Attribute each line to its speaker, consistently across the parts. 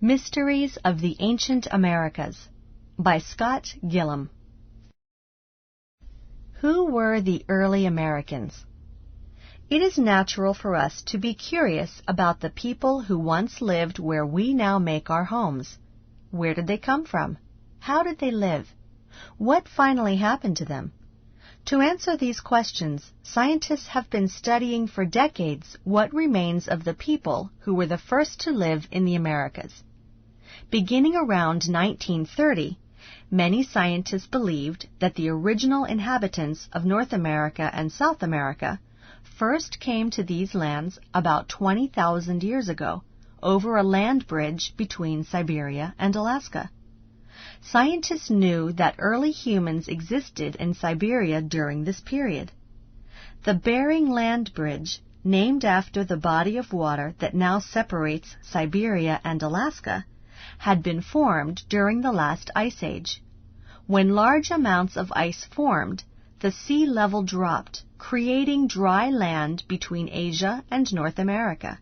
Speaker 1: Mysteries of the Ancient Americas by Scott Gillam. Who were the early Americans? It is natural for us to be curious about the people who once lived where we now make our homes. Where did they come from? How did they live? What finally happened to them? To answer these questions, scientists have been studying for decades what remains of the people who were the first to live in the Americas. Beginning around 1930, many scientists believed that the original inhabitants of North America and South America first came to these lands about 20,000 years ago over a land bridge between Siberia and Alaska. Scientists knew that early humans existed in Siberia during this period. The Bering Land Bridge, named after the body of water that now separates Siberia and Alaska, had been formed during the last ice age. When large amounts of ice formed, the sea level dropped, creating dry land between Asia and North America.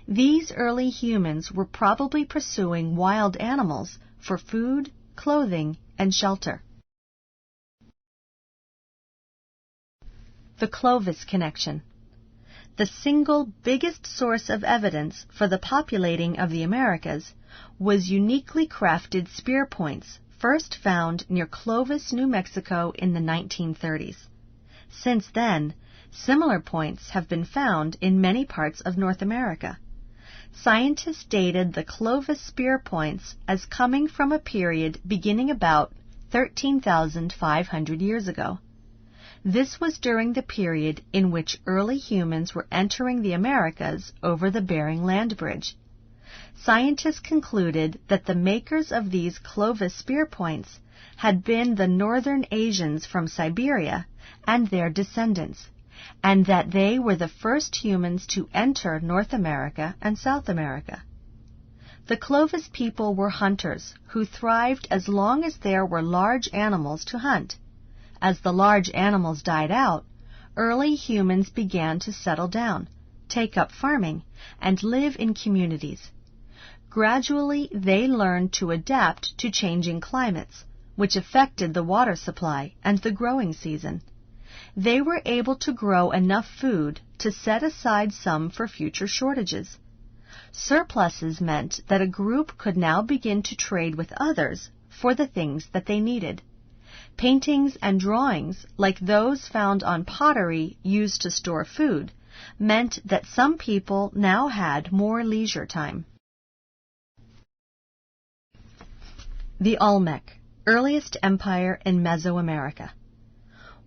Speaker 1: These early humans were probably pursuing wild animals for food, clothing, and shelter. The Clovis Connection. The single biggest source of evidence for the populating of the Americas was uniquely crafted spear points first found near Clovis, New Mexico in the 1930s. Since then, similar points have been found in many parts of North America. Scientists dated the Clovis spear points as coming from a period beginning about 13,500 years ago. This was during the period in which early humans were entering the Americas over the Bering Land Bridge. Scientists concluded that the makers of these Clovis spear points had been the northern Asians from Siberia and their descendants, and that they were the first humans to enter North America and South America. The Clovis people were hunters who thrived as long as there were large animals to hunt. As the large animals died out, early humans began to settle down, take up farming, and live in communities. Gradually, they learned to adapt to changing climates, which affected the water supply and the growing season. They were able to grow enough food to set aside some for future shortages. Surpluses meant that a group could now begin to trade with others for the things that they needed. Paintings and drawings, like those found on pottery used to store food, meant that some people now had more leisure time. The Olmec, earliest empire in Mesoamerica.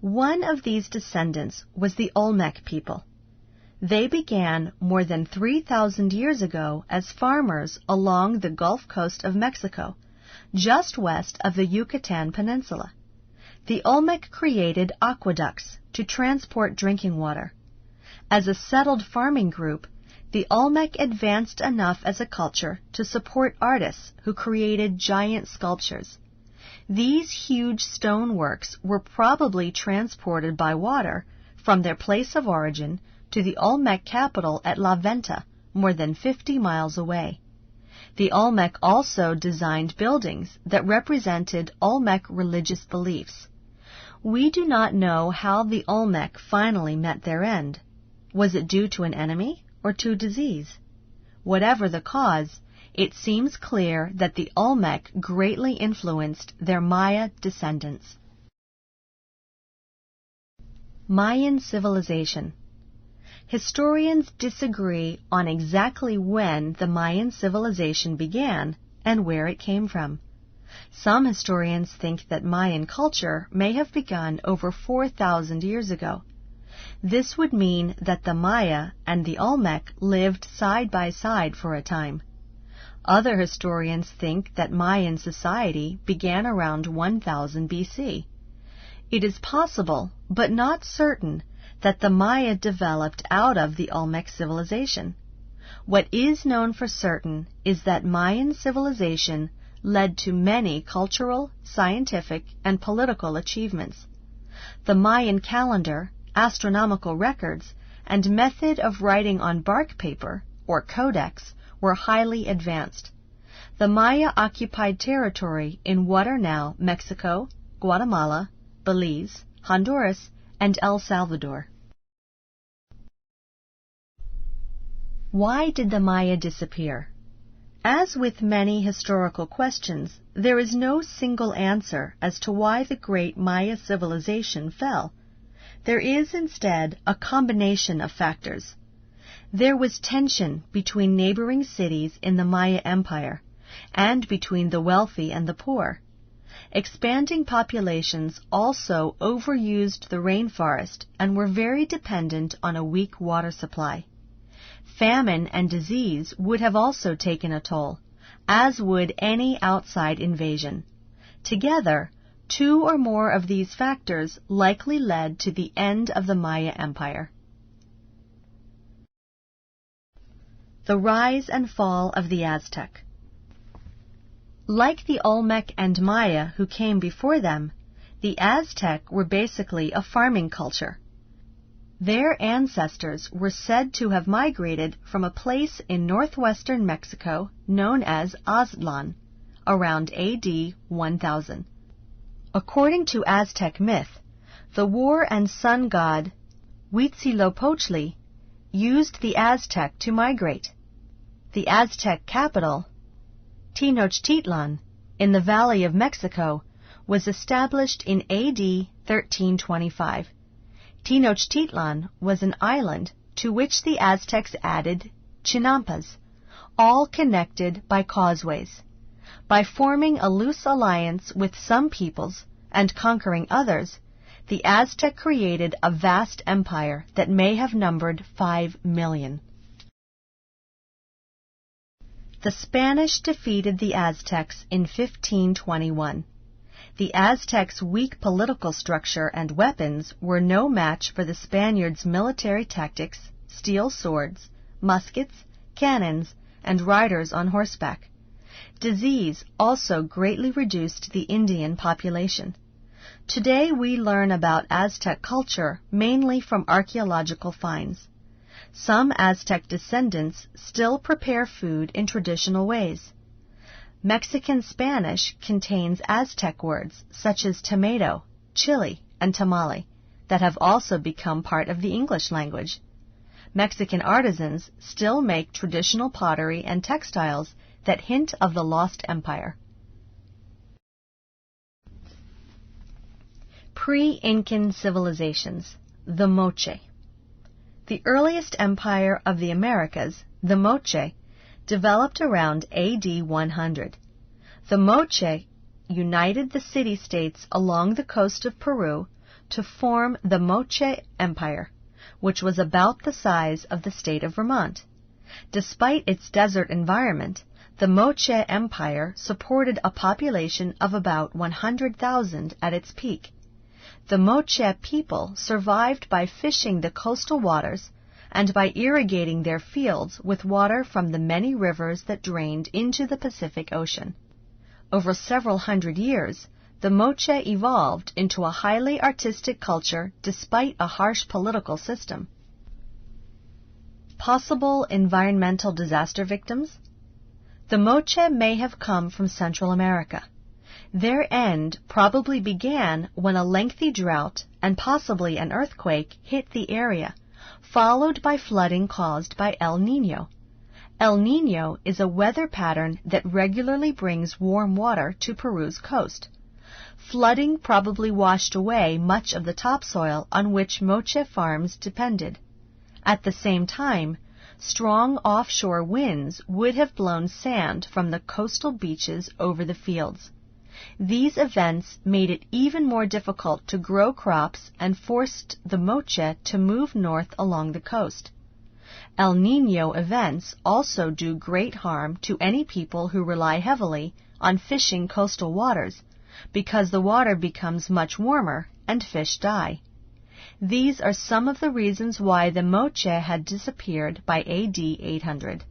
Speaker 1: One of these descendants was the Olmec people. They began more than 3,000 years ago as farmers along the Gulf Coast of Mexico, just west of the Yucatan Peninsula. The Olmec created aqueducts to transport drinking water. As a settled farming group, the Olmec advanced enough as a culture to support artists who created giant sculptures. These huge stoneworks were probably transported by water from their place of origin to the Olmec capital at La Venta, more than 50 miles away. The Olmec also designed buildings that represented Olmec religious beliefs. We do not know how the Olmec finally met their end. Was it due to an enemy or to disease? Whatever the cause, it seems clear that the Olmec greatly influenced their Maya descendants. Mayan civilization. Historians disagree on exactly when the Mayan civilization began and where it came from. Some historians think that Mayan culture may have begun over 4,000 years ago. This would mean that the Maya and the Olmec lived side by side for a time. Other historians think that Mayan society began around 1000 BC. It is possible, but not certain, that the Maya developed out of the Olmec civilization. What is known for certain is that Mayan civilization led to many cultural, scientific, and political achievements. The Mayan calendar, astronomical records, and method of writing on bark paper, or codex, were highly advanced. The Maya occupied territory in what are now Mexico, Guatemala, Belize, Honduras, and El Salvador. Why did the Maya disappear? As with many historical questions, there is no single answer as to why the great Maya civilization fell. There is instead a combination of factors. There was tension between neighboring cities in the Maya Empire and between the wealthy and the poor. Expanding populations also overused the rainforest and were very dependent on a weak water supply. Famine and disease would have also taken a toll, as would any outside invasion. Together, two or more of these factors likely led to the end of the Maya Empire. The rise and fall of the Aztec. Like the Olmec and Maya who came before them, the Aztec were basically a farming culture. Their ancestors were said to have migrated from a place in northwestern Mexico known as Aztlan, around AD 1000. According to Aztec myth, the war and sun god Huitzilopochtli used the Aztec to migrate. The Aztec capital, Tenochtitlan, in the Valley of Mexico, was established in AD 1325. Tenochtitlan was an island to which the Aztecs added Chinampas, all connected by causeways. By forming a loose alliance with some peoples and conquering others, the Aztec created a vast empire that may have numbered 5 million. The Spanish defeated the Aztecs in 1521. The Aztecs' weak political structure and weapons were no match for the Spaniards' military tactics, steel swords, muskets, cannons, and riders on horseback. Disease also greatly reduced the Indian population. Today we learn about Aztec culture mainly from archaeological finds. Some Aztec descendants still prepare food in traditional ways. Mexican Spanish contains Aztec words such as tomato, chili, and tamale that have also become part of the English language. Mexican artisans still make traditional pottery and textiles that hint of the lost empire. Pre-Incan civilizations, the Moche. The earliest empire of the Americas, the Moche, developed around AD 100. The Moche united the city-states along the coast of Peru to form the Moche Empire, which was about the size of the state of Vermont. Despite its desert environment, the Moche Empire supported a population of about 100,000 at its peak. The Moche people survived by fishing the coastal waters and by irrigating their fields with water from the many rivers that drained into the Pacific Ocean. Over several hundred years, the Moche evolved into a highly artistic culture despite a harsh political system. Possible environmental disaster victims? The Moche may have come from Central America. Their end probably began when a lengthy drought and possibly an earthquake hit the area, followed by flooding caused by El Niño. El Niño is a weather pattern that regularly brings warm water to Peru's coast. Flooding probably washed away much of the topsoil on which Moche farms depended. At the same time, strong offshore winds would have blown sand from the coastal beaches over the fields. These events made it even more difficult to grow crops and forced the Moche to move north along the coast. El Niño events also do great harm to any people who rely heavily on fishing coastal waters, because the water becomes much warmer and fish die. These are some of the reasons why the Moche had disappeared by AD 800.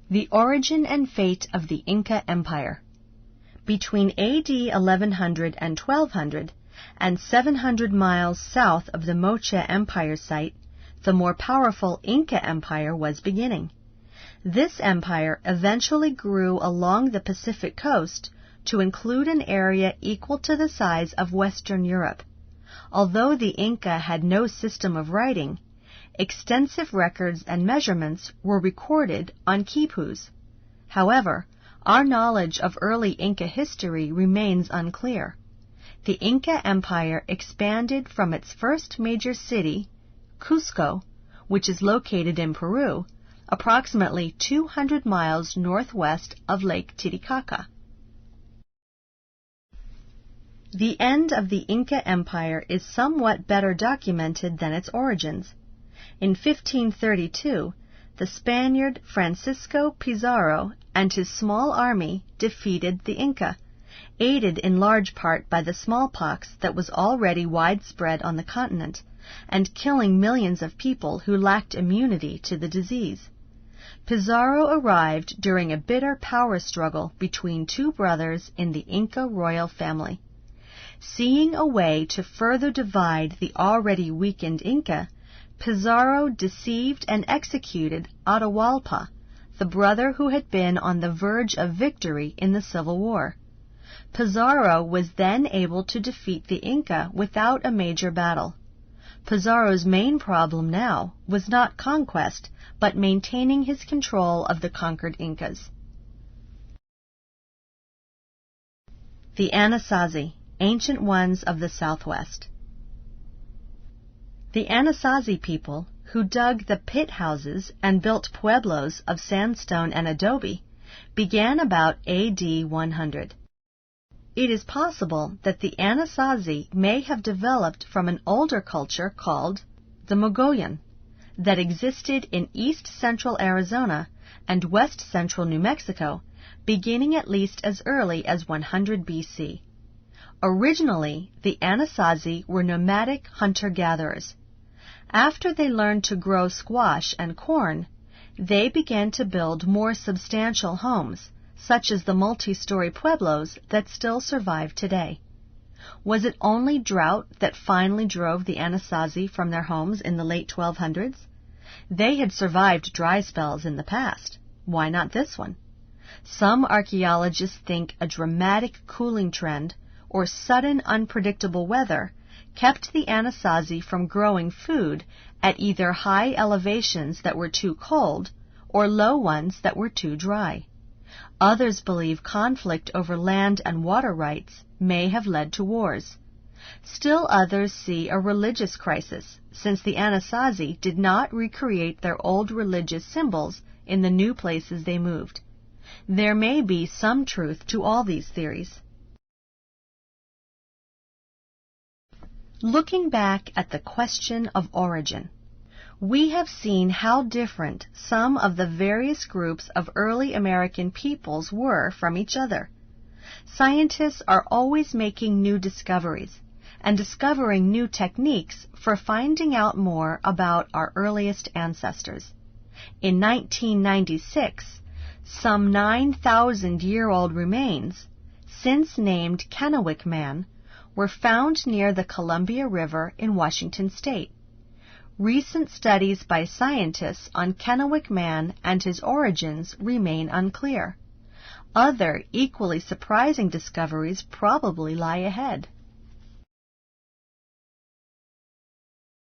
Speaker 1: The origin and fate of the Inca Empire. Between AD 1100 and 1200, and 700 miles south of the Moche Empire site, the more powerful Inca Empire was beginning. This empire eventually grew along the Pacific coast to include an area equal to the size of Western Europe. Although the Inca had no system of writing, extensive records and measurements were recorded on quipus. However, our knowledge of early Inca history remains unclear. The Inca Empire expanded from its first major city, Cusco, which is located in Peru, approximately 200 miles northwest of Lake Titicaca. The end of the Inca Empire is somewhat better documented than its origins. In 1532, the Spaniard Francisco Pizarro and his small army defeated the Inca, aided in large part by the smallpox that was already widespread on the continent and killing millions of people who lacked immunity to the disease. Pizarro arrived during a bitter power struggle between two brothers in the Inca royal family. Seeing a way to further divide the already weakened Inca, Pizarro deceived and executed Atahualpa, the brother who had been on the verge of victory in the Civil War. Pizarro was then able to defeat the Inca without a major battle. Pizarro's main problem now was not conquest, but maintaining his control of the conquered Incas. The Anasazi, Ancient Ones of the Southwest. The Anasazi people, who dug the pit houses and built pueblos of sandstone and adobe, began about AD 100. It is possible that the Anasazi may have developed from an older culture called the Mogollon that existed in east-central Arizona and west-central New Mexico, beginning at least as early as 100 BC. Originally, the Anasazi were nomadic hunter-gatherers. After they learned to grow squash and corn, they began to build more substantial homes, such as the multi-story pueblos that still survive today. Was it only drought that finally drove the Anasazi from their homes in the late 1200s? They had survived dry spells in the past. Why not this one? Some archaeologists think a dramatic cooling trend or sudden unpredictable weather kept the Anasazi from growing food at either high elevations that were too cold or low ones that were too dry. Others believe conflict over land and water rights may have led to wars. Still others see a religious crisis, since the Anasazi did not recreate their old religious symbols in the new places they moved. There may be some truth to all these theories. Looking back at the question of origin, we have seen how different some of the various groups of early American peoples were from each other. Scientists are always making new discoveries and discovering new techniques for finding out more about our earliest ancestors. In 1996, some 9,000-year-old remains, since named Kennewick Man, were found near the Columbia River in Washington state. Recent studies by scientists on Kennewick Man and his origins remain unclear. Other equally surprising discoveries probably lie ahead.